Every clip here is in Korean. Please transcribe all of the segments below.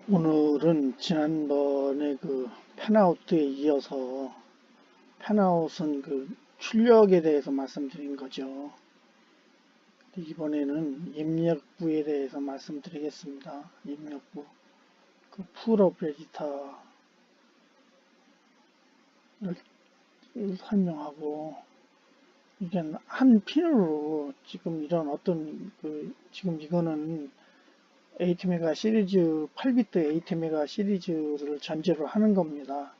오늘은 지난번에 그 펜아웃에 이어서 펜아웃은 그 출력에 대해서 말씀드린 거죠. 이번에는 입력부에 대해서 말씀드리겠습니다. 입력부. 그 풀업 에디터를 설명하고, 이게 한 핀으로 지금 이런 어떤 지금 이거는 8메가 시리즈, 8비트 8메가 시리즈를 전제로 하는 겁니다.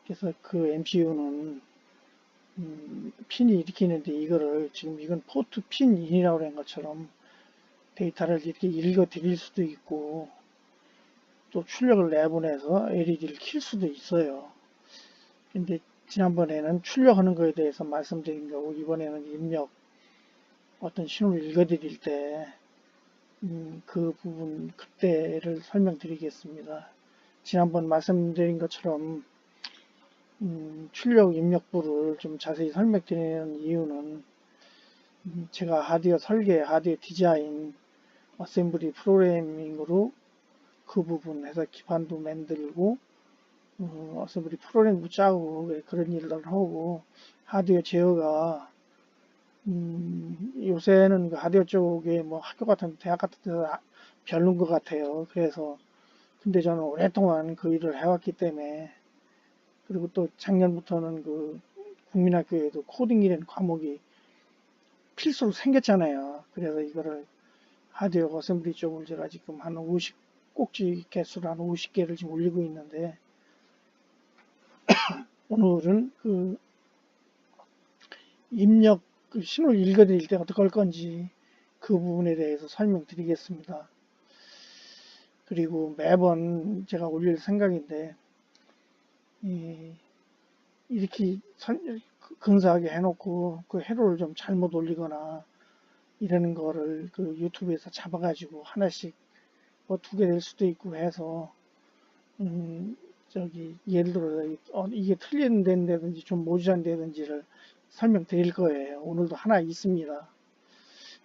그래서 그 MCU는 핀이 일으키는데, 이거를 지금 이건 포트 핀 인이라고 한 것처럼 데이터를 이렇게 읽어 드릴 수도 있고, 또 출력을 내보내서 LED를 킬 수도 있어요. 근데 지난번에는 출력하는 거에 대해서 말씀드린 거고, 이번에는 입력 어떤 신호를 읽어 드릴 때 그 부분 그때를 설명드리겠습니다. 지난번 말씀드린 것처럼 출력 입력부를 좀 자세히 설명드리는 이유는, 제가 하드웨어 설계, 하드웨어 디자인, 어셈블리 프로그래밍으로 그 부분 해서 기판도 만들고, 어셈블리 프로그램도 짜고, 그런 일을 하고, 하드웨어 제어가, 요새는 그 하드웨어 쪽에 뭐 학교 같은, 대학 같은 데서 별론 것 같아요. 그래서, 근데 저는 오랫동안 그 일을 해왔기 때문에, 그리고 또 작년부터는 그 국민학교에도 코딩이라는 과목이 필수로 생겼잖아요. 그래서 이거를 하드웨어 어셈블리 쪽을 제가 지금 한 50, 꼭지 개수를 한 50개를 지금 올리고 있는데, 오늘은 그 입력 신호를 읽어드릴 때 어떻게 할 건지 그 부분에 대해서 설명드리겠습니다. 그리고 매번 제가 올릴 생각인데, 이렇게 근사하게 해놓고 그 회로를 좀 잘못 올리거나 이러는 거를 그 유튜브에서 잡아가지고 하나씩 뭐 2개 될 수도 있고 해서, 예를 들어, 이게 틀린다든지 좀 모자란다든지를 설명드릴 거예요. 오늘도 하나 있습니다.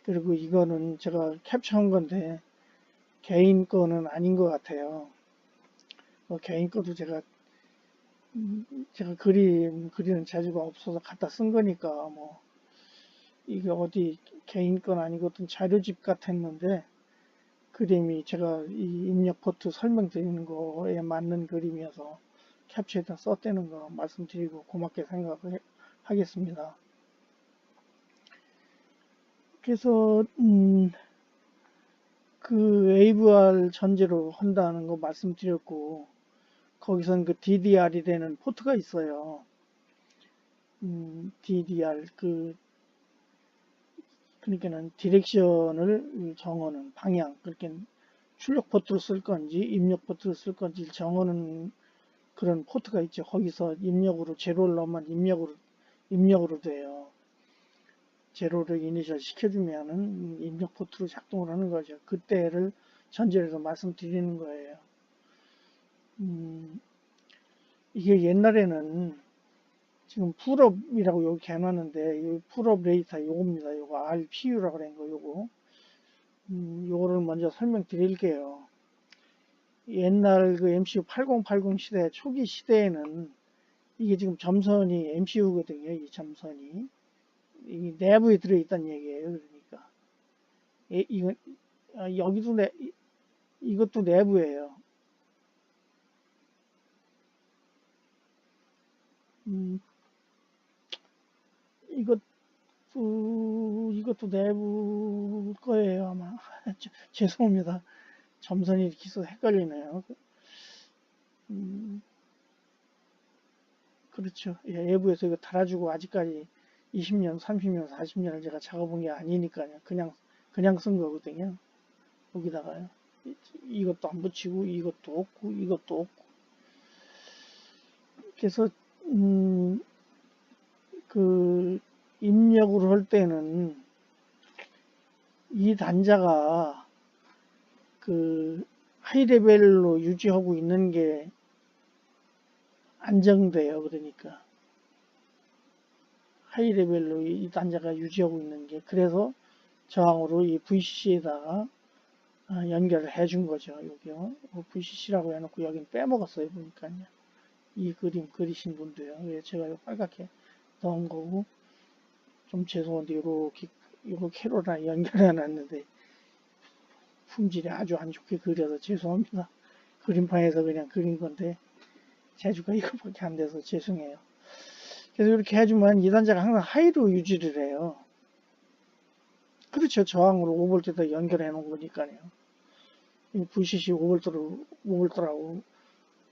그리고 이거는 제가 캡처한 건데, 개인 거는 아닌 것 같아요. 개인 거도 제가 그리는 재주가 없어서 갖다 쓴 거니까, 이게 어디 개인 건 아니고 어떤 자료집 같았는데, 그림이 제가 이 입력 포트 설명드리는 거에 맞는 그림이어서 캡처에다 썼다는 거 말씀드리고 고맙게 생각하겠습니다. 그래서 그 AVR 전제로 한다는 거 말씀드렸고, 거기선 그 DDR이라는 포트가 있어요. DDR 그러니까는 디렉션을 정하는 방향, 그렇게 출력 포트로 쓸 건지 입력 포트로 쓸 건지 정하는 그런 포트가 있죠. 거기서 입력으로 제로를 넣으면 입력으로 돼요. 제로를 이니셜 시켜주면은 입력 포트로 작동을 하는 거죠. 그때를 전제로 해서 말씀드리는 거예요. 이게 옛날에는 지금 풀업이라고 여기 해놨는데, 이 풀업 레이터 요겁니다. 요거 RPU라고 그런 거 요거. 요거를 먼저 설명드릴게요. 옛날 그 MCU 8080 시대 초기 시대에는 이게 지금 점선이 MCU거든요. 이 점선이 이 내부에 들어있다는 얘기예요. 그러니까 이건 여기도 이것도 내부예요. 음, 이것도 내부 거예요 아마. 죄송합니다. 점선이 이렇게 있어서 헷갈리네요. 음, 그렇죠. 예, 외부에서 이거 달아주고 아직까지 20년, 30년, 40년을 제가 작업한 게 아니니까요. 그냥 쓴 거거든요. 여기다가요. 이것도 안 붙이고, 이것도 없고, 이것도 없고. 그래서, 그, 입력을 할 때는 이 단자가 그, 하이 레벨로 유지하고 있는 게 안정돼요. 그러니까. 하이 레벨로 이 단자가 유지하고 있는 게. 그래서 저항으로 이 VCC에다가 연결을 해준 거죠. 여기요. VCC라고 해놓고 여긴 빼먹었어요. 보니까요. 이 그림 그리신 분도요. 왜 제가 요 빨갛게 넣은 거고, 좀 죄송한데, 요렇게 캐로랑 연결해 놨는데, 품질이 아주 안 좋게 그려서 죄송합니다. 그림판에서 그냥 그린 건데, 재주가 이거밖에 안 돼서 죄송해요. 그래서 이렇게 해주면 이 단자가 항상 하이로 유지를 해요. 그렇죠. 저항으로 5V에다 연결해 놓은 거니까요. VCC 5V라고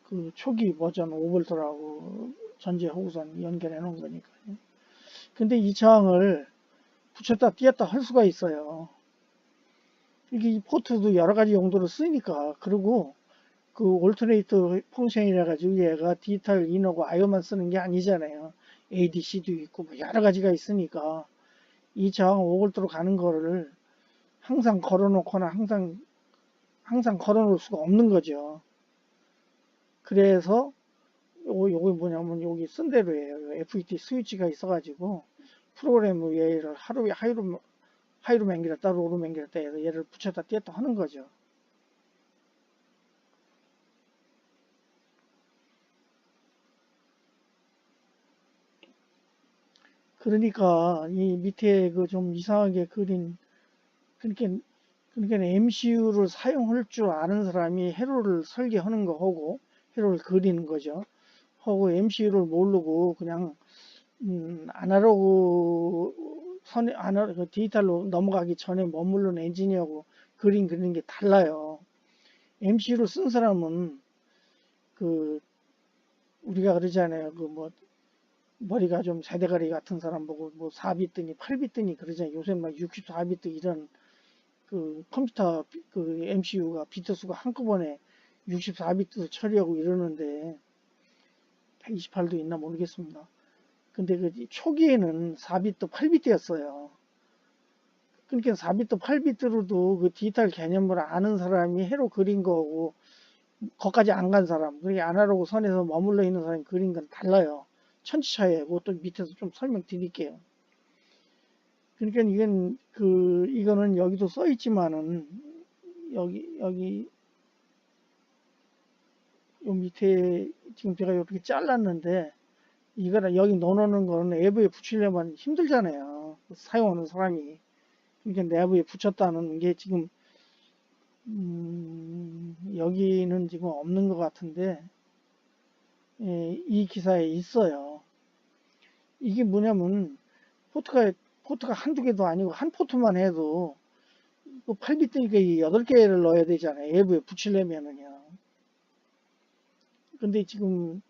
그 초기 버전 5V라고 전제 호우선 연결해 놓은 거니까요. 근데 이 저항을 붙였다 띄었다 할 수가 있어요. 이게 이 포트도 여러 가지 용도로 쓰니까. 그리고 그 올터네이터 펑션이라 가지고 얘가 디지털 인하고 아이오만 쓰는 게 아니잖아요. ADC도 있고 뭐 여러 가지가 있으니까 이 저항 5V로 가는 거를 항상 걸어 놓거나 항상 걸어 놓을 수가 없는 거죠. 그래서 요거 뭐냐면 여기 쓴 대로예요. FET 스위치가 있어가지고 프로그램을 얘를 하루에 하이로 맹기렸다 로로 맹기렸다 해서 얘를 붙였다 뗐다 하는 거죠. 그러니까 이 밑에 그 좀 이상하게 그린 그러니까 MCU를 사용할 줄 아는 사람이 회로를 설계하는 거 하고 회로를 그리는 거죠. 하고 MCU를 모르고 그냥 아날로그 그 디지털로 넘어가기 전에 머무르는 엔지니어하고 그리는 게 달라요. MCU를 쓴 사람은 그 우리가 그러잖아요. 그 뭐 머리가 좀 세대가리 같은 사람 보고 뭐 4비트니 8비트니 그러잖아요. 요새 막 64비트 이런 그 컴퓨터 그 MCU가 비트 수가 한꺼번에 64비트 처리하고 이러는데 128도 있나 모르겠습니다. 근데 그 초기에는 4비트, 8비트였어요. 그러니까 4비트, 8비트로도 그 디지털 개념을 아는 사람이 해로 그린 거고, 거기까지 안 간 사람, 그게 아날로그 선에서 머물러 있는 사람이 그린 건 달라요. 천지 차이예요. 또 밑에서 좀 설명드릴게요. 그러니까 이거는 여기도 써 있지만은, 여기, 요 밑에 지금 제가 이렇게 잘랐는데, 이거는 여기 넣어놓는 거는 앱에 붙이려면 힘들잖아요. 사용하는 사람이. 그러니까 내부에 붙였다는 게 지금 여기는 지금 없는 것 같은데 예, 이 기사에 있어요. 이게 뭐냐면 포트가 한두 개도 아니고 한 포트만 해도 8비트니까 8개를 넣어야 되잖아요. 외부에 붙이려면은요. 근데 지금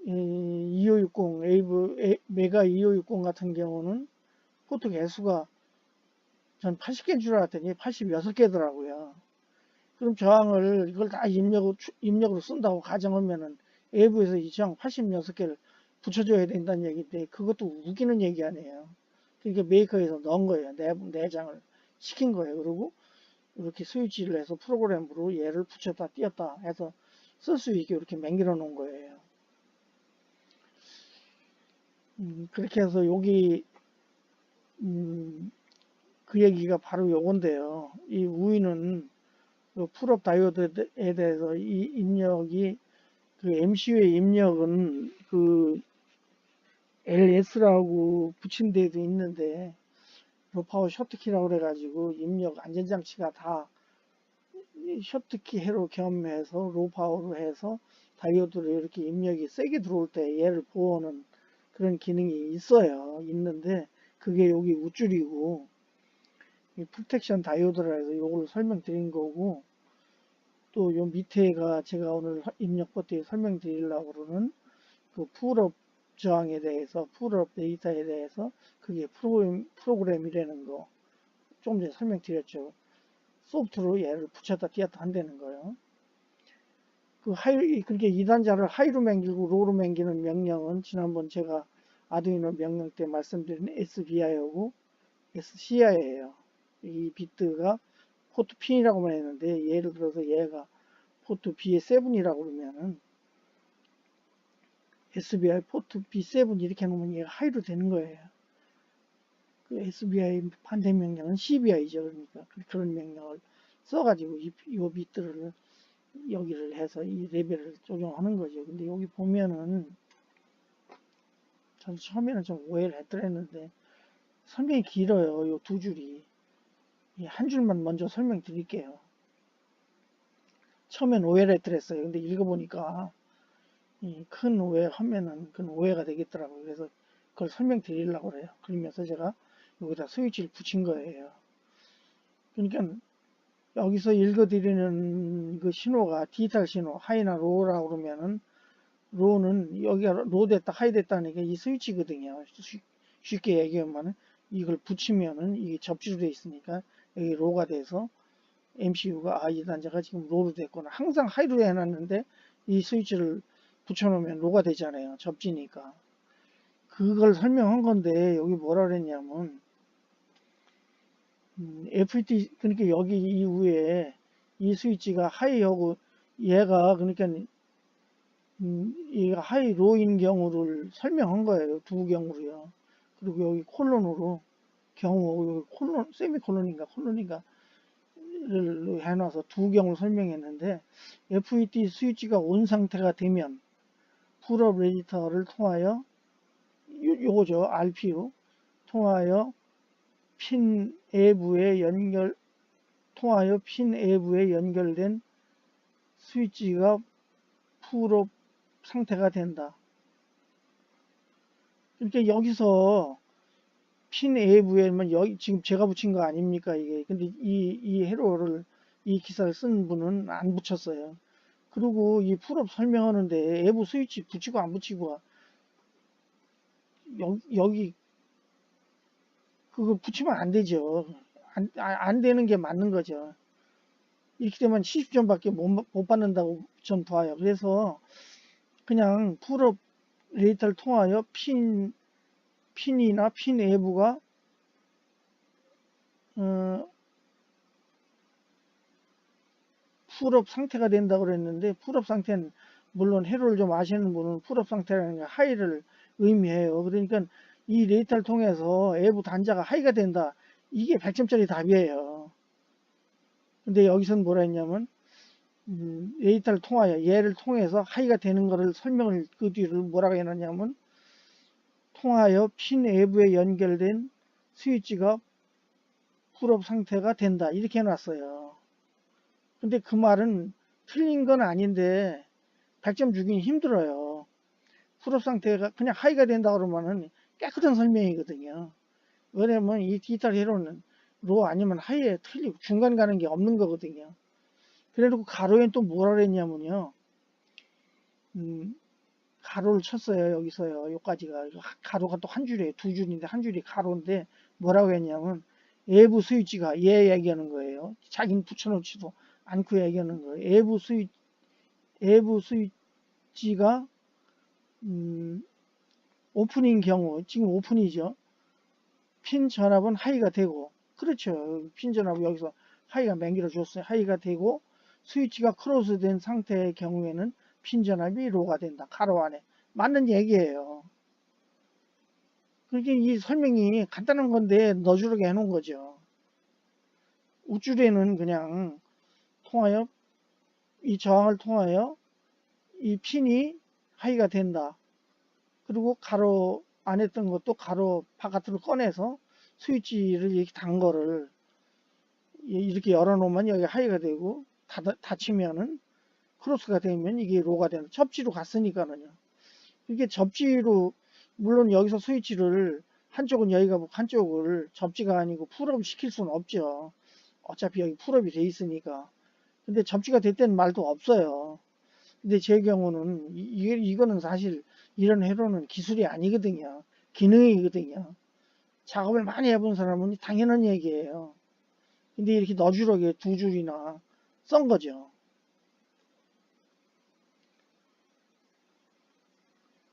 2560 메가 2560 같은 경우는 포트 개수가 전 80개인 줄 알았더니 86개더라고요. 그럼 저항을 이걸 다 입력으로 쓴다고 가정하면은 외부에서 이 저항 86개를 붙여줘야 된다는 얘기인데 그것도 우기는 얘기 아니에요. 그러니까 메이커에서 넣은 거예요. 내장을 시킨 거예요. 그리고 이렇게 스위치를 해서 프로그램으로 얘를 붙였다 띄었다 해서 쓸 수 있게 이렇게 맹길어 놓은 거예요. 그렇게 해서 여기 그 얘기가 바로 요건데요. 이 우위는 그 풀업 다이오드에 대해서 이 입력이 그 MCU의 입력은 그 LS라고 붙인 데도 있는데 로파워 셔트키라고 그래가지고 입력 안전장치가 다 셔트키 해로 겸해서 로파워로 해서 다이오드로 이렇게 입력이 세게 들어올 때 얘를 보호하는 그런 기능이 있는데 그게 여기 우쭐이고 이 프로텍션 다이오드라 해서 요걸 설명드린 거고 또 요 밑에가 제가 오늘 입력 버튼에 설명드리려고 그러는 그 풀업 저항에 대해서 풀업 데이터에 대해서 그게 프로그램이라는 거 조금 전에 설명드렸죠. 소프트로 얘를 붙였다 띄었다 한다는 거예요. 그렇게 2단자를 하이로 맹기고 로로 맹기는 명령은 지난번 제가 아두이노 명령 때 말씀드린 SBI하고 SCI예요. 이 비트가 포트 핀이라고만 했는데 예를 들어서 얘가 포트 B7이라고 그러면은 SBI 포트 B7 이렇게 해놓으면 얘가 하이로 되는 거예요. 그 SBI 반대 명령은 CBI죠. 그러니까 그런 명령을 써가지고 이 bit들을 여기를 해서 이 레벨을 조정하는 거죠. 근데 여기 보면은 저는 처음에는 좀 오해를 했더랬는데 설명이 길어요. 요 두 줄이. 한 줄만 먼저 설명드릴게요. 처음엔 오해를 했더랬어요. 근데 읽어보니까 큰 오해하면은 큰 오해가 되겠더라고요. 그래서 그걸 설명드리려고 그래요. 그러면서 제가 여기다 스위치를 붙인 거예요. 그러니까 여기서 읽어드리는 그 신호가 디지털 신호 하이나 로우라고 그러면은 로우는 여기가 로우 됐다 하이 됐다는 게 이 스위치거든요. 쉽게 얘기하면은 이걸 붙이면은 이게 접지로 되어 있으니까 여기 로우가 돼서 MCU가 이 단자가 지금 로우로 됐구나. 항상 하이로 해놨는데 이 스위치를 붙여놓으면 로우가 되잖아요. 접지니까. 그걸 설명한 건데 여기 뭐라 그랬냐면 FET 그러니까 여기 이후에 이 스위치가 하이하고 얘가 그러니까 이 하이 로인 경우를 설명한 거예요. 두 경우로요. 그리고 여기 콜론으로 경우 여기 콜론 세미콜론인가 콜론인가 를 해놔서 두 경우를 설명했는데 FET 스위치가 온 상태가 되면 풀업 레지스터를 통하여 요거죠. RPU 통하여 핀 외부에 연결된 스위치가 풀업 상태가 된다. 그러니까 여기서 핀 외부에만 여기 지금 제가 붙인 거 아닙니까 이게. 근데 이 회로를 이 기사를 쓴 분은 안 붙였어요. 그리고 이 풀업 설명하는데 외부 스위치 붙이고 안 붙이고 여기 그거 붙이면 안 되죠. 안 되는 게 맞는 거죠. 이렇게 되면 70점밖에 못 받는다고 전 봐요. 그래서 그냥 풀업 데이터를 통하여 핀이나 핀 외부가 풀업 상태가 된다고 그랬는데 풀업 상태는 물론 해로를 좀 아시는 분은 풀업 상태라는 게 하이를 의미해요. 그러니까 이 데이터를 통해서 외부 단자가 하이가 된다. 이게 100점짜리 답이에요. 근데 여기서는 뭐라 했냐면 데이터를 통하여 얘를 통해서 하이가 되는 것을 설명을 그 뒤를 뭐라고 해놨냐면 통하여 핀 외부에 연결된 스위치가 풀업 상태가 된다. 이렇게 해놨어요. 근데 그 말은 틀린 건 아닌데 100점 주긴 힘들어요. 풀업 상태가 그냥 하이가 된다 그러면은 깨끗한 설명이거든요. 왜냐면 이 디지털 헤로는 로 아니면 하이에 틀리고 중간 가는 게 없는 거거든요. 그래놓고 가로엔 또 뭐라 그랬냐면요. 가로를 쳤어요. 여기서요. 여기까지가. 가로가 또 한 줄이에요. 두 줄인데 한 줄이 가로인데 뭐라고 했냐면 외부 스위치가 얘 얘기하는 거예요. 자기는 붙여놓지도 않고 얘기하는 거예요. 외부 스위치가 오픈인 경우 지금 오픈이죠. 핀 전압은 하이가 되고 그렇죠. 핀 전압이 여기서 하이가 맹기로 줬어요. 하이가 되고 스위치가 크로스된 상태의 경우에는 핀 전압이 로가 된다. 가로 안에. 맞는 얘기예요. 그러니까 이 설명이 간단한 건데 너주르게 해놓은 거죠. 우줄에는 그냥 통하여 이 저항을 통하여 이 핀이 하이가 된다. 그리고 가로 안 했던 것도 가로 바깥으로 꺼내서 스위치를 이렇게 단 거를 이렇게 열어놓으면 여기 하이가 되고 닫히면은 크로스가 되면 이게 로가 되는 접지로 갔으니까는요. 이게 접지로 물론 여기서 스위치를 한쪽은 여기가 한쪽을 접지가 아니고 풀업을 시킬 수는 없죠. 어차피 여기 풀업이 돼 있으니까. 근데 접지가 됐다는 말도 없어요. 근데 제 경우는 이거는 사실 이런 회로는 기술이 아니거든요. 기능이거든요. 작업을 많이 해본 사람은 당연한 얘기예요. 근데 이렇게 너주르게 두 줄이나 쓴 거죠.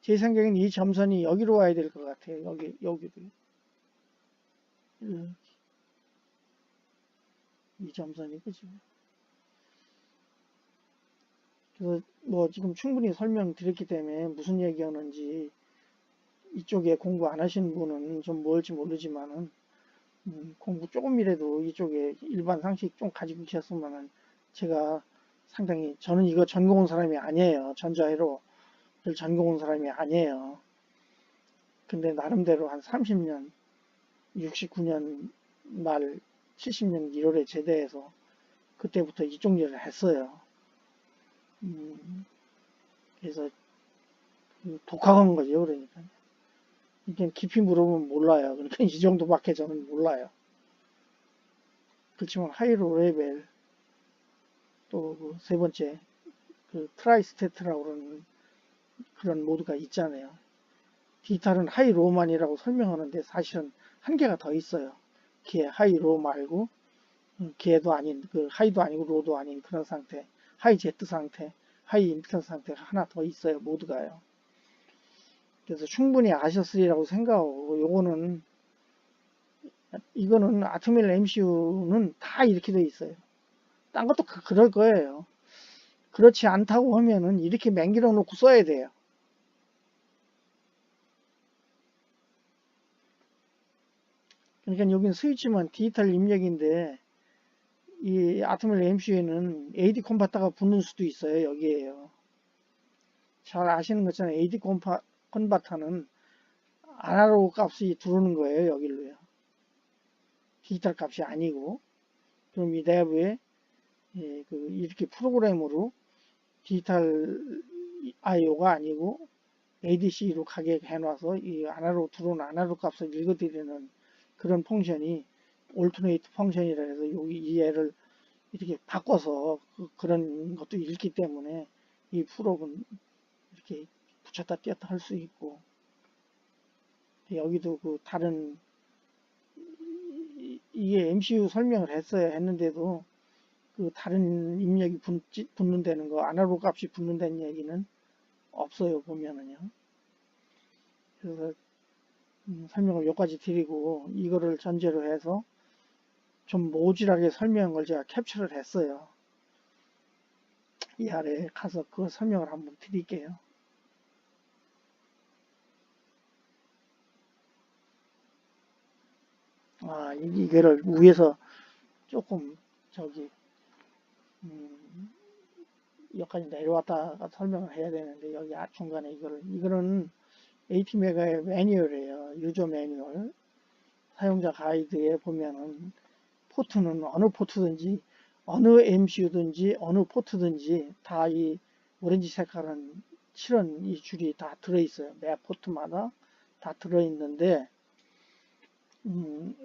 제 생각엔 이 점선이 여기로 와야 될 것 같아요. 여기도. 이 점선이, 그죠? 그래서 뭐 지금 충분히 설명드렸기 때문에 무슨 얘기하는지 이쪽에 공부 안 하시는 분은 좀 뭘지 모르지만은 공부 조금이라도 이쪽에 일반 상식 좀 가지고 계셨으면 제가 상당히, 저는 이거 전공 온 사람이 아니에요. 전자회로를 전공 온 사람이 아니에요. 근데 나름대로 한 30년, 69년 말 70년 1월에 제대해서 그때부터 이쪽 일을 했어요. 음, 그래서 독학한 거죠. 그러니까 이게 깊이 물어보면 몰라요. 그러니까 이 정도밖에 저는 몰라요. 그렇지만 하이로 레벨, 또 그 세 번째 그 트라이스테트라고 그러는 그런 모드가 있잖아요. 디지털은 하이로만이라고 설명하는데 사실은 한계가 더 있어요. 기에 하이로 말고 기에도 아닌, 그 하이도 아니고 로도 아닌 그런 상태, 하이 제트 상태, 하이 임피턴스 상태가 하나 더 있어요. 모드가요. 그래서 충분히 아셨으리라고 생각하고, 요거는, 이거는 아트밀 MCU는 다 이렇게 돼 있어요. 딴 것도 그럴 거예요. 그렇지 않다고 하면은 이렇게 맹길어 놓고 써야 돼요. 그러니까 여긴 스위치만 디지털 입력인데, 이 아트밀 MCU에는 AD 컨버터가 붙는 수도 있어요. 여기에요. 잘 아시는 것처럼 AD 컨버터는 아날로그 값이 들어오는 거예요. 여기로요. 디지털 값이 아니고. 그럼 이 내부에 이렇게 프로그램으로 디지털 IO가 아니고 ADC로 가게 해놔서 이 아날로그 들어오는 아날로그 값을 읽어드리는 그런 펑션이 올터네이트 펑션이라 해서 여기 이 애를 이렇게 바꿔서 그런 것도 읽기 때문에 이 프로그램은 이렇게 붙였다 뗐다 할 수 있고, 여기도 그 다른 이게 MCU 설명을 했어야 했는데도 그 다른 입력이 붙는다는 거, 아날로그 값이 붙는다는 얘기는 없어요. 보면은요. 그래서 설명을 여기까지 드리고, 이거를 전제로 해서 좀 모질하게 설명한 걸 제가 캡처를 했어요. 이 아래에 가서 그 설명을 한번 드릴게요. 이거를 위에서 조금 저기 여기까지 내려왔다가 설명을 해야 되는데, 여기 중간에 이거는 AT메가의 매뉴얼이에요. 유저 매뉴얼. 사용자 가이드에 보면은 포트는 어느 포트든지 어느 MCU든지 어느 포트든지 다 이 오렌지 색깔은 칠한 이 줄이 다 들어있어요. 매 포트마다 다 들어있는데,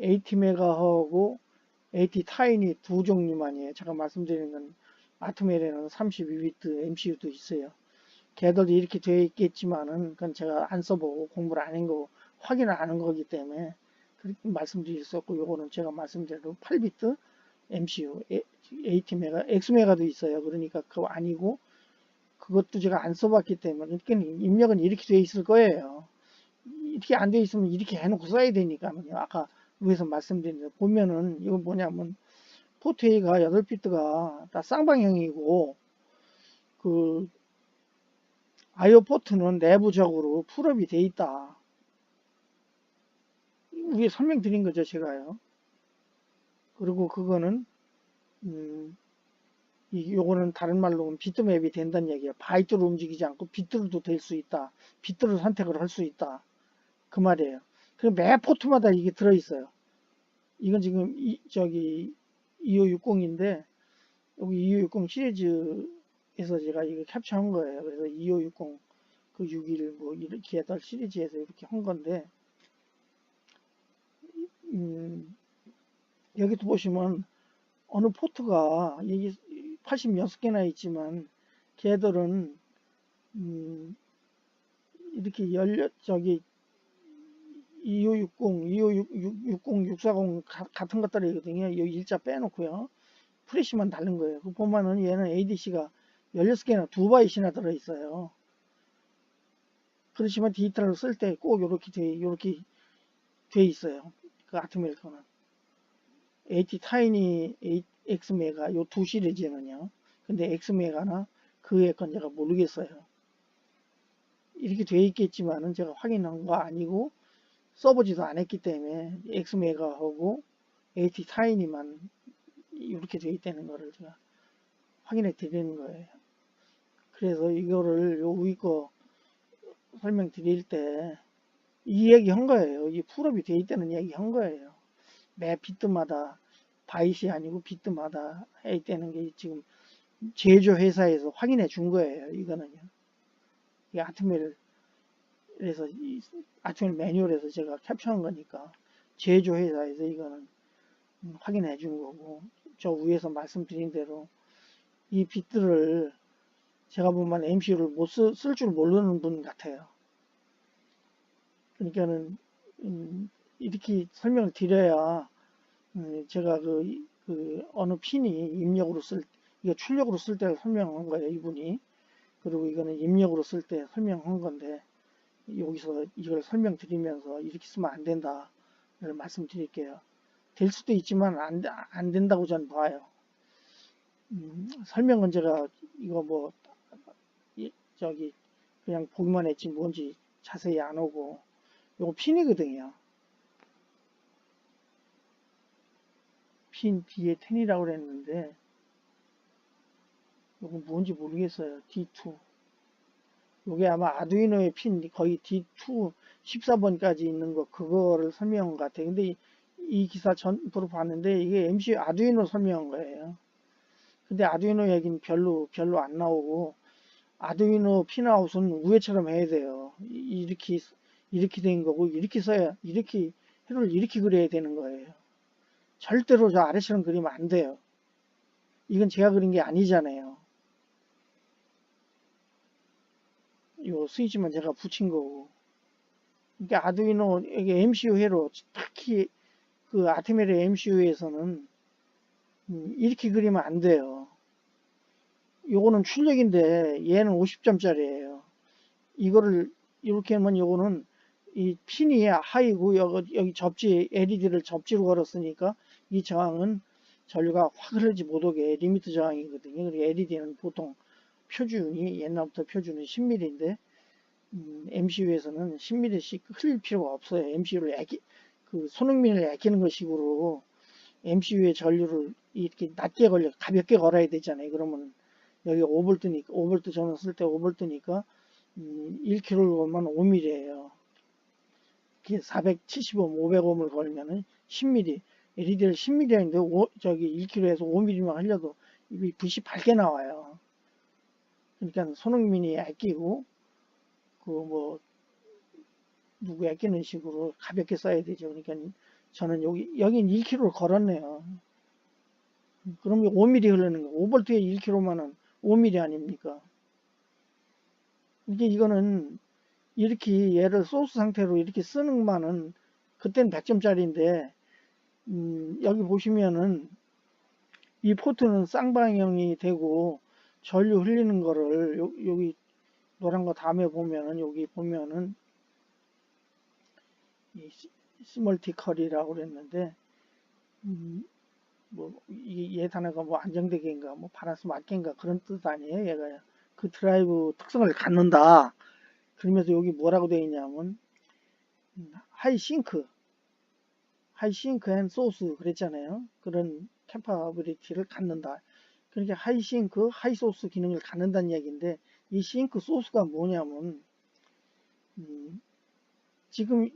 AT메가하고 AT타인이 두 종류만이에요. 제가 말씀드리는 건 아트멜에는 32비트 MCU도 있어요. 걔들도 이렇게 되어 있겠지만은 그건 제가 안 써보고 공부를 안 한 거 확인을 안 한 거기 때문에 그렇게 말씀드릴 수 없고, 요거는 제가 말씀드린 8비트 MCU, AT메가, X메가도 있어요. 그러니까 그거 아니고, 그것도 제가 안 써봤기 때문에, 그러니까 입력은 이렇게 되어 있을 거예요. 이렇게 안 되어 있으면 이렇게 해놓고 써야 되니까요. 아까 위에서 말씀드린 대로 보면은, 이거 뭐냐면, 포트 A가 8비트가 다 쌍방향이고, 그, IO 포트는 내부적으로 풀업이 돼 있다. 위에 설명드린 거죠, 제가요. 그리고 그거는, 요거는 다른 말로 비트맵이 된다는 얘기예요. 바이트로 움직이지 않고 비트로도 될 수 있다. 비트로 선택을 할 수 있다. 그 말이에요. 그리고 매 포트마다 이게 들어있어요. 이건 지금 저기 2560인데, 여기 2560 시리즈에서 제가 이거 캡처한 거예요. 그래서 2560, 그 61, 뭐 이렇게 해달 시리즈에서 이렇게 한 건데, 여기도 보시면 어느 포트가 여기 86개나 있지만 걔들은 이렇게 저기 2560, 2560, 640 같은 것들이거든요. 이 일자 빼놓고요. 프레시만 다른 거예요. 그 보면은 얘는 ADC가 16개나 2바이트나 들어있어요. 그렇지만 디지털로 쓸 때 꼭 요렇게 돼 있어요. 그 아트밀 거는. AT 타이니 X메가 요 두 시리즈는요. 근데 X메가나 그의 건 제가 모르겠어요. 이렇게 돼 있겠지만은 제가 확인한 거 아니고 써보지도 않았기 때문에 X메가하고 AT 사인이만 이렇게 돼 있다는 거를 제가 확인해 드리는 거예요. 그래서 이거를 요 위에 거 설명드릴 때 이 얘기 한 거예요. 이 풀업이 돼 있다는 얘기 한 거예요. 매 비트마다 바이시 아니고 비트마다 해 있다는 게 지금 제조회사에서 확인해 준 거예요. 이거는요. 이 아트멜에서 이 아트멜 매뉴얼에서 제가 캡처한 거니까 제조회사에서 이거는 확인해 준 거고, 저 위에서 말씀드린 대로 이 비트를 제가 보면 MCU를 못 쓸 줄 모르는 분 같아요. 그러니까는 이렇게 설명을 드려야 제가 그 어느 핀이 입력으로 이거 출력으로 쓸 때 설명한 거예요, 이분이. 그리고 이거는 입력으로 쓸 때 설명한 건데, 여기서 이걸 설명드리면서 이렇게 쓰면 안 된다를 말씀드릴게요. 될 수도 있지만 안 된다고 저는 봐요. 설명은 제가 이거 뭐 저기 그냥 보기만 했지 뭔지 자세히 안 오고, 요거 핀이거든요. 핀 뒤에 10이라고 그랬는데 요거 뭔지 모르겠어요. D2. 요게 아마 아두이노의 핀 거의 D2 14번까지 있는 거 그거를 설명한 것 같아요. 근데 이 기사 전부로 봤는데 이게 MC 아두이노 설명한 거예요. 근데 아두이노 얘기는 별로 안 나오고, 아두이노 핀아웃은 우회처럼 해야 돼요. 이렇게 된 거고, 이렇게 써야, 이렇게 회로를 이렇게 그려야 되는 거예요. 절대로 저 아래처럼 그리면 안 돼요. 이건 제가 그린 게 아니잖아요. 요 스위치만 제가 붙인 거고. 그러니까 아두이노 이게 MCU 회로, 특히 그 아테멜의 MCU에서는 이렇게 그리면 안 돼요. 요거는 출력인데 얘는 50점짜리예요. 이거를 이렇게 하면 요거는 이 핀이 하이고 여기 접지 LED를 접지로 걸었으니까 이 저항은 전류가 확 흐르지 못하게 리미트 저항이거든요. 그리고 LED는 보통 표준이 옛날부터 표준은 10mm인데 MCU에서는 10mm씩 흘릴 필요가 없어요. MCU를 그 손흥민을 아끼는 것식으로 MCU의 전류를 이렇게 낮게 걸려 가볍게 걸어야 되잖아요. 그러면 여기 5V니까 5V 저는 쓸 때 5V니까 1kg를 걸면 5mm예요. 470옴, 500옴을 걸면은 10mm, LED를 10mm인데 저기 1kg에서 5mm만 흘려도 이 빛이 밝게 나와요. 그러니까 손흥민이 아끼고 그 뭐 누구 아끼는 식으로 가볍게 써야 되죠. 그러니까 저는 여긴 1kg를 걸었네요. 그러면 5mm 흐르는 거. 5V에 1kg면은 5mm 아닙니까? 이게 이거는 이렇게 얘를 소스 상태로 이렇게 쓰는 것만은 그때는 100점짜리인데 여기 보시면은 이 포트는 쌍방향이 되고 전류 흘리는 거를 여기 노란 거 다음에 보면은 여기 보면은 이 스멀티컬이라고 그랬는데 뭐이 단어가 뭐 안정되게인가 뭐 바란스 맞게인가 그런 뜻 아니에요. 얘가 그 드라이브 특성을 갖는다. 그러면서 여기 뭐라고 되어 있냐면 하이싱크 앤 소스 그랬잖아요. 그런 캐파빌리티를 갖는다. 그러니까 하이싱크, 하이소스 기능을 갖는다는 얘기인데 이 싱크 소스가 뭐냐면 지금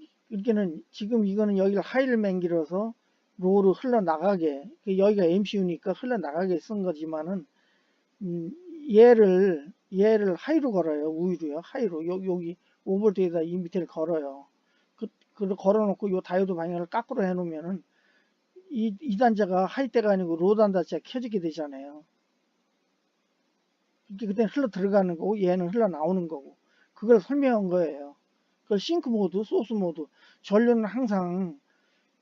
지금 이거는 여기를 하이를 맹길어서 로우를 흘러나가게 여기가 MCU니까 흘러나가게 쓴 거지만은 얘를 하이로 걸어요. 우위로요. 하이로 여기 5V에다 이 밑에를 걸어요. 그 걸어놓고 요 다이오드 방향을 거꾸로 해놓으면은 이 단자가 하이 때가 아니고 로우 단자가 켜지게 되잖아요. 이게 그때 흘러 들어가는 거고 얘는 흘러 나오는 거고 그걸 설명한 거예요. 그 싱크 모드, 소스 모드 전류는 항상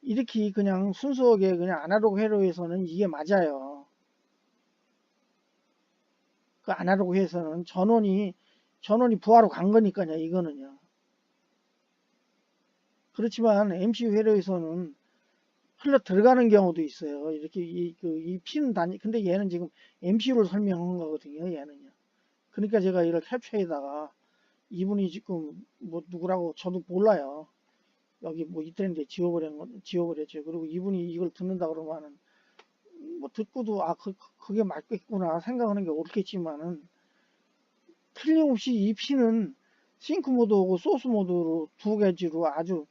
이렇게 그냥 순수하게 그냥 아날로그 회로에서는 이게 맞아요. 그 아날로그 회에서는 전원이 부하로 간 거니까요. 이거는요. 그렇지만 MCU 회로에서는 흘러 들어가는 경우도 있어요. 이렇게 이 핀 단위 근데 얘는 지금 MCU를 설명한 거거든요. 얘는요. 그러니까 제가 이걸 캡처에다가 이분이 지금 뭐 누구라고 저도 몰라요. 여기 뭐 있던데 지워버렸죠. 그리고 이분이 이걸 듣는다 그러면은 뭐 듣고도 그게 맞겠구나 생각하는 게 옳겠지만은 틀림없이 이 핀은 싱크 모드하고 소스 모드로 두 가지로 아주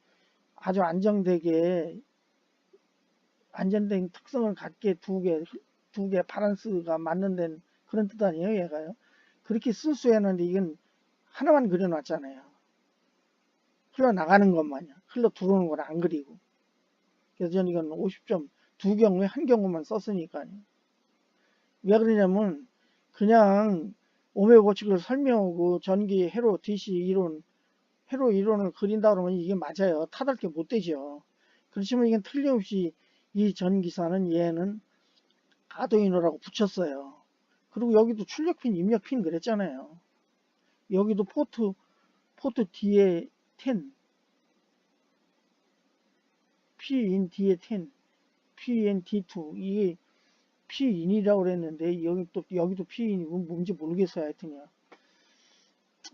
안정된 특성을 갖게 두 개 바란스가 맞는 데는 그런 뜻 아니에요, 얘가요. 그렇게 쓸 수 있는데 이건 하나만 그려놨잖아요. 흘러나가는 것만요. 흘러 들어오는 건 안 그리고. 그래서 저는 이건 50점 두 경우에 한 경우만 썼으니까요. 왜 그러냐면 그냥 오메 법칙을 설명하고 전기 회로 DC 이론 회로 이론을 그린다 그러면 이게 맞아요. 타달게 못 되죠. 그렇지만 이건 틀림없이 이 전기사는 얘는 아두이노라고 붙였어요. 그리고 여기도 출력핀, 입력핀 그랬잖아요. 여기도 포트 뒤에 10, P인 뒤에 10, Pin D2 이게 P인이라고 그랬는데 여기도 P인이 뭔지 모르겠어요. 하여튼요.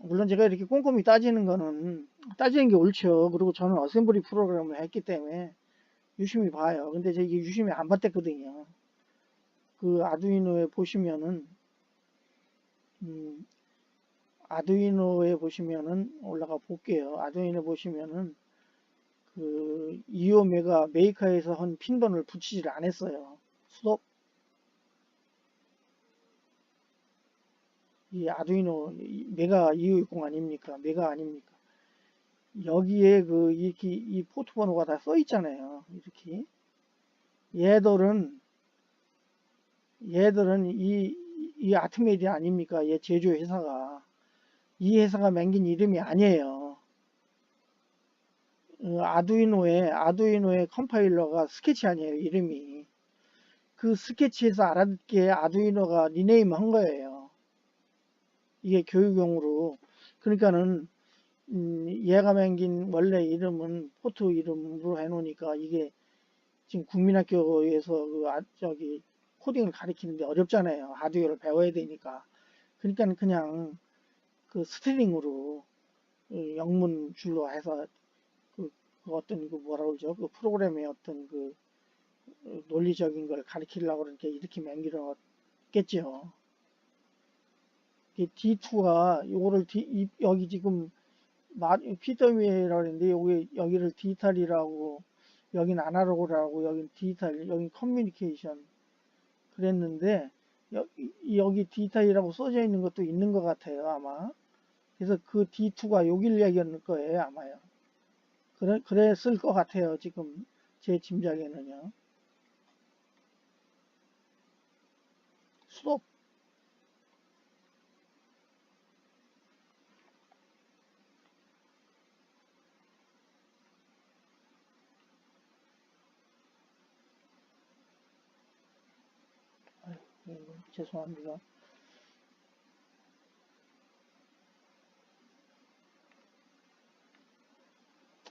물론 제가 이렇게 꼼꼼히 따지는 게 옳죠. 그리고 저는 어셈블리 프로그램을 했기 때문에 유심히 봐요. 근데 제가 이게 유심히 안 봤댔거든요. 그 아두이노에 보시면은 아두이노에 보시면은 올라가 볼게요. 아두이노 보시면은 그 25메가 메이커에서 한 핀번을 붙이질 않았어요. 수도 이 아두이노 메가 250 아닙니까? 메가 아닙니까? 여기에 이렇게 이 포트 번호가 다 써 있잖아요. 이렇게 얘들은 이 아트메디 아닙니까? 얘 제조 회사가 이 회사가 맹긴 이름이 아니에요. 아두이노의 컴파일러가 스케치 아니에요. 이름이 그 스케치에서 알아듣게 아두이노가 리네임 한 거예요. 이게 교육용으로. 그러니까는 얘가 맹긴 원래 이름은 포트 이름으로 해놓으니까 이게 지금 국민학교에서 저기 코딩을 가리키는데 어렵잖아요. 하드웨어를 배워야 되니까. 그러니까 그냥 그 스트링으로 영문 줄로 해서 그 어떤 뭐라 그러죠? 그 프로그램의 어떤 논리적인 걸 가리키려고 이렇게 맹기려겠죠. D2가 요거를 여기 지금 PWA라고 했는데 여기를 디지털이라고 여긴 아날로그라고 여긴 디지털 여긴 커뮤니케이션 그랬는데 여기 디지털이라고 써져 있는 것도 있는 것 같아요 아마. 그래서 그 D2가 여길 얘기하는 거예요 아마요. 그랬을 것 같아요 지금 제 짐작에는요. 수도 죄송합니다.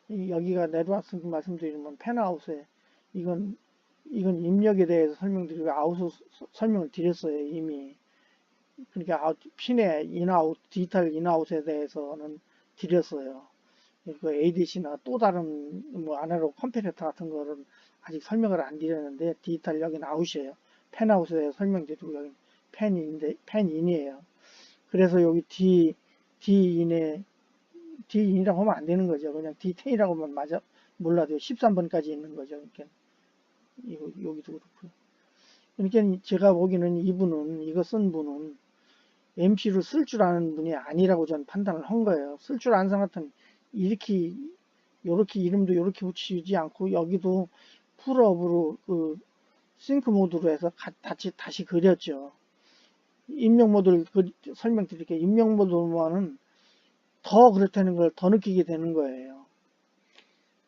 여기가 네트워크 말씀드리면 펜아웃에 이건 입력에 대해서 설명드리고 아웃 설명을 드렸어요 이미. 그러니까 핀의 인아웃 디지털 인아웃에 대해서는 드렸어요. 그 ADC나 또 다른 뭐 아날로그 컴패레터 같은 거는 아직 설명을 안 드렸는데 디지털 여기는 아웃이에요. 펜아웃에 대해서 설명드리고 여기 펜인이에요. 그래서 여기 D인이라고 하면 안 되는 거죠. 그냥 D10이라고 하면 맞아 몰라도 13번까지 있는 거죠. 그러니까 여기도 그렇고요. 그러니까 제가 보기에는 이거 쓴 분은 MC를 쓸 줄 아는 분이 아니라고 저는 판단을 한 거예요. 쓸 줄 아는 사람 같은 요렇게 이름도 요렇게 붙이지 않고 여기도 풀업으로 싱크 모드로 해서 다시 그렸죠. 입력 모드를 설명드릴게요. 입력 모드만은 더 그렇다는 걸 더 느끼게 되는 거예요.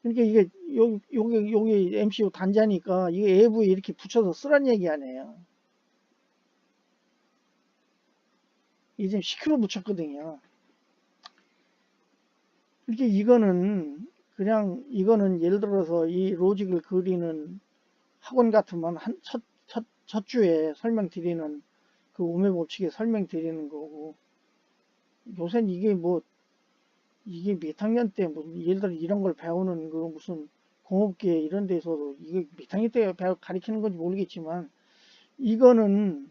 그러니까 이게 여기 MCU 단자니까 이게 외부에 이렇게 붙여서 쓰란 얘기 아니에요. 이게 지금 10kg 붙였거든요. 이렇게 이거는 예를 들어서 이 로직을 그리는 학원 같으면 첫 주에 설명드리는 그 우매 법칙에 설명드리는 거고 요새는 이게 뭐 이게 몇 학년 때 무슨 예를 들어 이런 걸 배우는 그 무슨 공업계 이런 데서도 이게 몇 학년 때 가르치는 건지 모르겠지만 이거는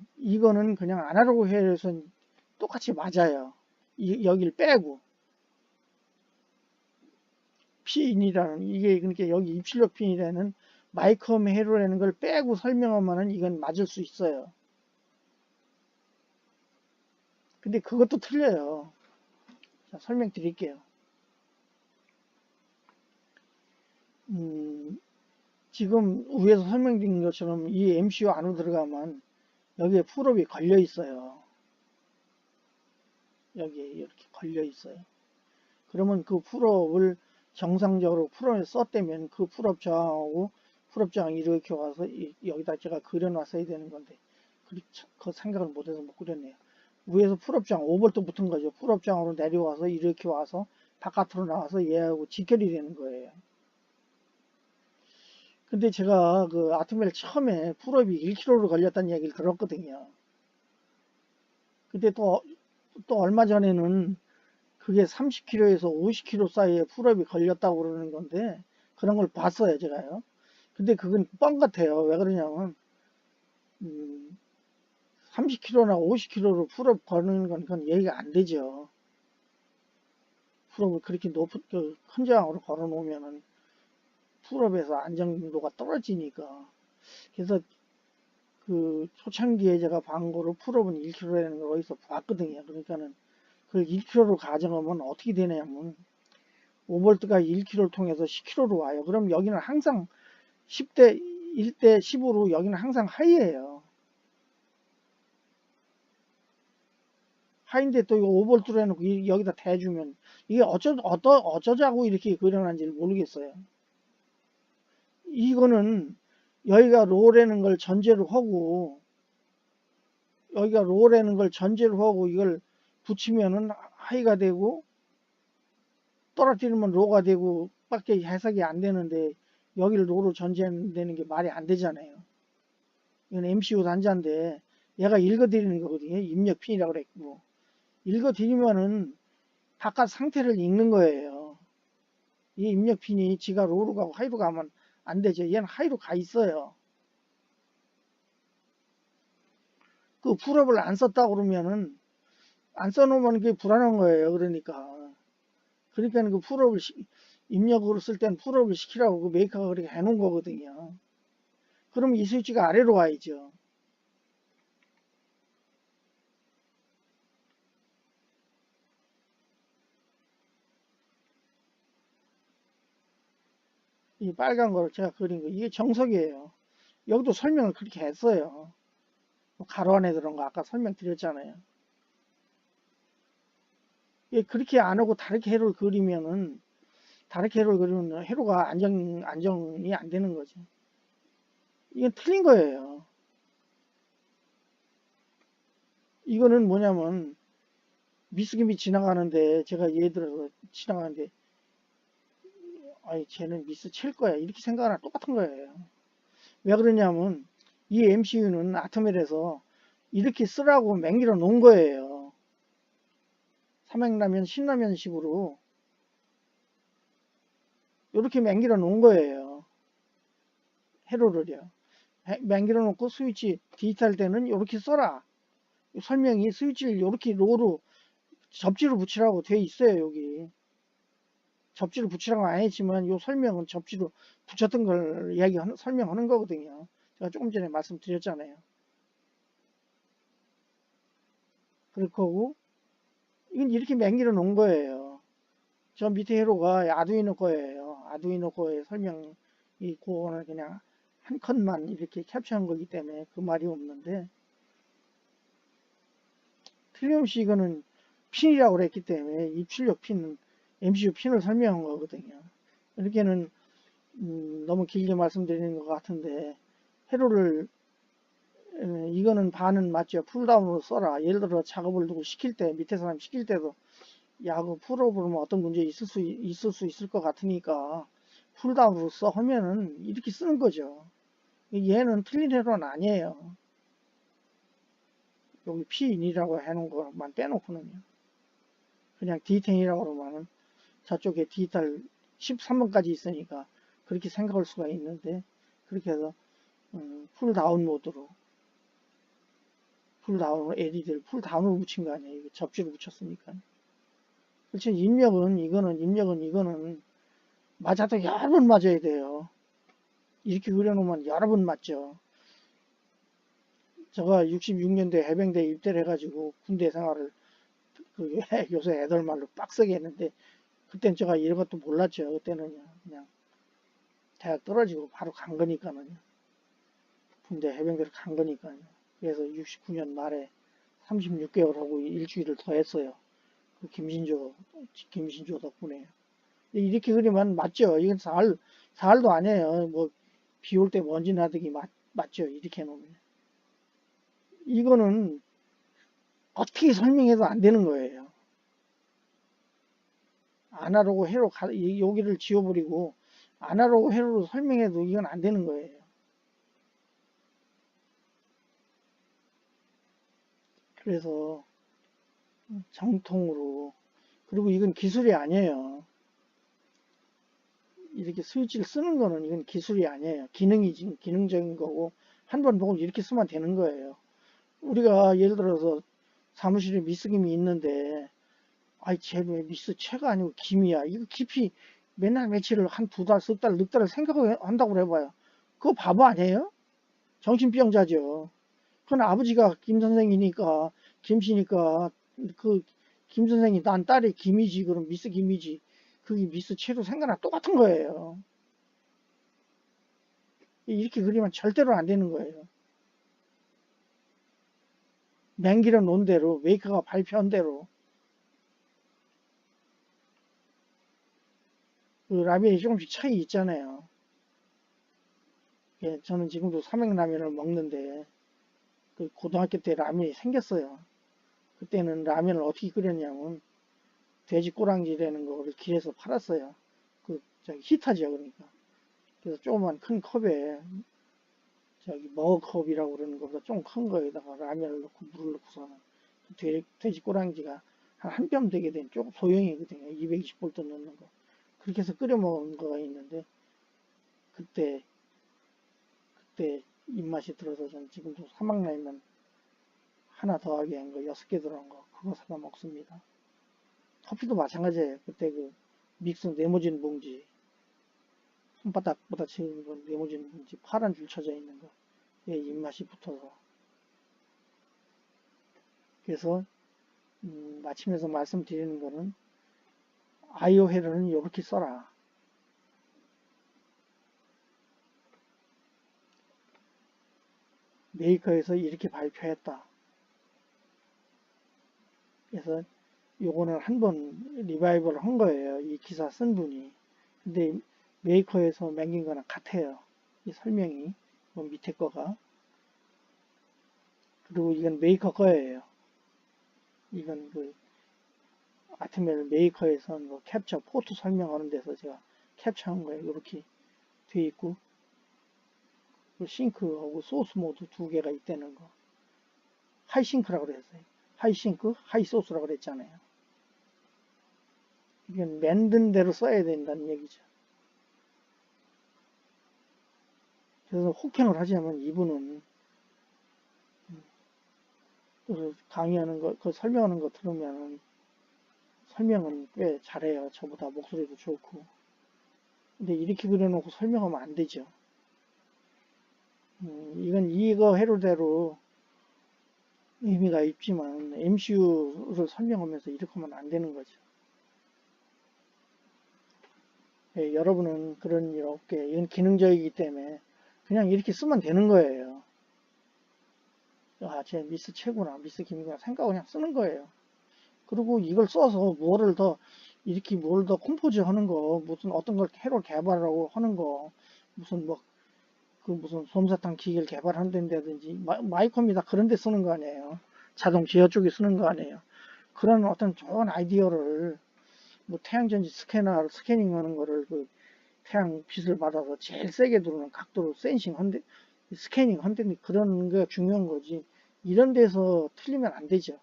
그냥 아날로그 해서 똑같이 맞아요. 여기를 빼고 핀이라는 이게 그러니까 여기 입출력 핀이라는 마이크롬 회로라는 걸 빼고 설명하면은 이건 맞을 수 있어요. 근데 그것도 틀려요. 자, 설명드릴게요. 지금 위에서 설명드린 것처럼 이 MCU 안으로 들어가면 여기에 풀업이 걸려 있어요. 여기에 이렇게 걸려 있어요. 그러면 그 풀업을 정상적으로 풀업에 썼다면 그 풀업 저항하고 풀업 저항 이렇게 와서 여기다 제가 그려놨어야 되는 건데 그 생각을 못해서 못 그렸네요. 위에서 풀업 저항 5V 붙은 거죠. 풀업 저항으로 내려와서 이렇게 와서 바깥으로 나와서 얘하고 직결이 되는 거예요. 근데 제가 그 아토멜 처음에 풀업이 1kg로 걸렸다는 얘기를 들었거든요. 근데 또 얼마 전에는 그게 30kg에서 50kg 사이에 풀업이 걸렸다고 그러는 건데 그런 걸 봤어요, 제가요. 근데 그건 뻥 같아요. 왜 그러냐면 30kg나 50kg로 풀업 거는 건 그건 얘기가 안 되죠. 풀업을 그렇게 높은 큰 저항으로 걸어 놓으면은 풀업에서 안정도가 떨어지니까. 그래서 그 초창기에 제가 광고로 풀업은 1kg라는 걸 어디서 봤거든요. 그러니까는 그걸 1kg로 가정하면 어떻게 되냐면 5V가 1kg를 통해서 10kg로 와요. 그럼 여기는 항상 10대 1대 10으로 여기는 항상 하이예요. 하인데 또 이거 5V로 해놓고 여기다 대주면 이게 어쩌자고 이렇게 그려놨는지 모르겠어요. 이거는 여기가 로라는 걸 전제로 하고 여기가 로라는 걸 전제로 하고 이걸 붙이면은 하이가 되고 떨어뜨리면 로가 되고 밖에 해석이 안 되는데 여기를 로로 전제되는 게 말이 안 되잖아요. 이건 MCU 단자인데 얘가 읽어드리는 거거든요. 입력 핀이라고 그랬고 읽어드리면은 바깥 상태를 읽는 거예요. 이 입력 핀이 지가 로로 가고 하이로 가면 안 되죠. 얘는 하이로 가 있어요. 그 풀업을 안 썼다 그러면은 안 써놓으면 그게 불안한 거예요. 그러니까 그 풀업을 입력으로 쓸 땐 풀업을 시키라고 그 메이커가 그렇게 해놓은 거거든요. 그럼 이 스위치가 아래로 와야죠. 이 빨간 거를 제가 그린 거 이게 정석이에요. 여기도 설명을 그렇게 했어요. 가로 안에 들어간 거 아까 설명드렸잖아요. 그렇게 안 하고 다르게 회로를 그리면은 다르게 회로를 그리면 회로가 안정이 안 되는 거죠. 이건 틀린 거예요. 이거는 뭐냐면 미스김이 지나가는데 제가 예를 들어서 지나가는데 아니 쟤는 미스 칠 거야 이렇게 생각하나 똑같은 거예요. 왜 그러냐면 이 MCU는 아토멜에서 이렇게 쓰라고 맹기로 놓은 거예요. 삼행라면 신라면식으로 이렇게 맹기로 놓은 거예요. 회로를요. 맹기로 놓고 스위치 디지털 때는 이렇게 써라. 설명이 스위치를 이렇게 로로 접지를 붙이라고 돼 있어요. 여기 접지를 붙이라고 안 했지만 이 설명은 접지로 붙였던 걸 설명하는 거거든요. 제가 조금 전에 말씀드렸잖아요. 그렇고 이건 이렇게 맹기로 놓은 거예요. 저 밑에 회로가 아두이노 거예요. 아두이노 거의 설명이 그거는 그냥 한 컷만 이렇게 캡처한 거기 때문에 그 말이 없는데 틀림없이 이거는 핀이라고 그랬기 때문에 입출력 핀은 MCU 핀을 설명한 거거든요. 이렇게는 너무 길게 말씀드리는 것 같은데 회로를 이거는 반은 맞죠. 풀다운으로 써라. 예를 들어 작업을 누구 시킬 때 밑에 사람 시킬 때도 야구 풀업으로 어떤 문제 있을 수 있을 것 같으니까 풀다운으로 써 하면은 이렇게 쓰는 거죠. 얘는 틀린 회로는 아니에요. 여기 P 인이라고 해놓은 것만 빼놓고는요. 그냥 D10이라고 그러면은 저쪽에 디지털 13번까지 있으니까 그렇게 생각할 수가 있는데, 그렇게 해서 풀 다운 모드로 LED를 풀 다운으로 붙인 거 아니에요. 이거 접지로 붙였으니까. 그렇지. 이거는 맞아도 여러 번 맞아야 돼요. 이렇게 그려놓으면 여러 번 맞죠. 제가 66년도에 해병대에 입대를 해가지고 군대 생활을 요새 애들 말로 빡세게 했는데, 그땐 제가 이런 것도 몰랐죠. 그때는 그냥 대학 떨어지고 바로 간 거니까는요. 군대 해병대를 간 거니까요. 그래서 69년 말에 36개월 하고 일주일을 더 했어요. 그 김신조 덕분에. 이렇게 그리면 맞죠. 이건 사할도 아니에요. 뭐, 비 올 때 먼지 나듯이 맞죠. 이렇게 해놓으면. 이거는 어떻게 설명해도 안 되는 거예요. 아날로그 회로 여기를 지워버리고 아날로그 회로로 설명해도 이건 안 되는 거예요. 그래서 정통으로, 그리고 이건 기술이 아니에요. 이렇게 스위치를 쓰는 거는 이건 기술이 아니에요. 기능적인 거고, 한 번 보고 이렇게 쓰면 되는 거예요. 우리가 예를 들어서 사무실에 미스김이 있는데, 아이, 쟤왜 미스 채가 아니고 김이야. 이거 깊이 맨날 며칠을 한 두 달, 석 달, 넉 달을 생각한다고 해봐요. 그거 바보 아니에요? 정신병자죠. 그건 아버지가 김 선생이니까, 김씨니까, 김 선생이 난 딸이 김이지, 그럼 미스 김이지. 그게 미스 채로 생각나 똑같은 거예요. 이렇게 그리면 절대로 안 되는 거예요. 맹기를 놓은 대로, 메이커가 발표한 대로. 그 라면이 조금씩 차이 있잖아요. 예, 저는 지금도 삼행라면을 먹는데, 그 고등학교 때 라면이 생겼어요. 그때는 라면을 어떻게 끓였냐면, 돼지 꼬랑지라는 거를 길에서 팔았어요. 히타지요, 그러니까. 그래서 조그만 큰 컵에, 머그컵이라고 그러는 것보다 좀 큰 거에다가 라면을 넣고 물을 넣고서는 돼지 꼬랑지가 한 뼘 되게 된 조금 소형이거든요. 220V 넣는 거. 그렇게 해서 끓여 먹은 거가 있는데, 그때 입맛이 들어서 전 지금도 사막라면 하나 더하기 한 거 6개 들어간 거 그거 사다 먹습니다. 커피도 마찬가지예요. 그때 믹스 네모진 봉지, 손바닥보다 작은 건 네모진 봉지, 파란 줄 쳐져 있는 거, 예, 입맛이 붙어서. 그래서 마침에서 말씀드리는 거는 아이오 회로는 이렇게 써라. 메이커에서 이렇게 발표했다. 그래서 요거는 한번 리바이벌 한 거예요. 이 기사 쓴 분이. 근데 메이커에서 남긴 거랑 같아요. 이 설명이. 밑에 거가. 그리고 이건 메이커 거예요. 이건 아트멜 메이커에서 캡처, 포트 설명하는 데서 제가 캡처한 거예요. 이렇게 돼 있고. 싱크하고 소스 모드 두 개가 있다는 거. 하이싱크라고 그랬어요. 하이싱크, 하이소스라고 그랬잖아요. 이건 만든 대로 써야 된다는 얘기죠. 그래서 혹평을 하자면 이분은 강의하는 거, 설명하는 거 들으면 설명은 꽤 잘해요. 저보다 목소리도 좋고. 근데 이렇게 그려놓고 설명하면 안 되죠. 이건 이거 회로대로 의미가 있지만 MCU를 설명하면서 이렇게 하면 안 되는 거죠. 예, 여러분은 그런 일 없게, 이건 기능적이기 때문에 그냥 이렇게 쓰면 되는 거예요. 아, 쟤 미스 최고나, 미스 김이구나 생각하고 그냥 쓰는 거예요. 그리고 이걸 써서 이렇게 뭘 더 컴포즈 하는 거, 무슨 어떤 걸 회로 개발하고 하는 거, 무슨 무슨 솜사탕 기계를 개발한다든지, 마이컴이다 그런 데 쓰는 거 아니에요. 자동 제어 쪽에 쓰는 거 아니에요. 그런 어떤 좋은 아이디어를, 태양전지 스캐닝 하는 거를 태양 빛을 받아서 제일 세게 들어오는 각도로 스캐닝 한다든지 그런 게 중요한 거지. 이런 데서 틀리면 안 되죠.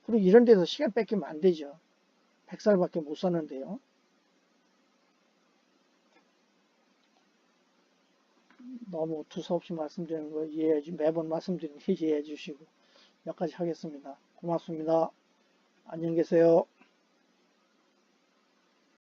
그리고 이런 데서 시간 뺏기면 안 되죠. 100살밖에 못 사는데요. 너무 두서없이 말씀드리는 거 이해해 매번 말씀드리는 이해해 주시고 여기까지 하겠습니다. 고맙습니다. 안녕히 계세요.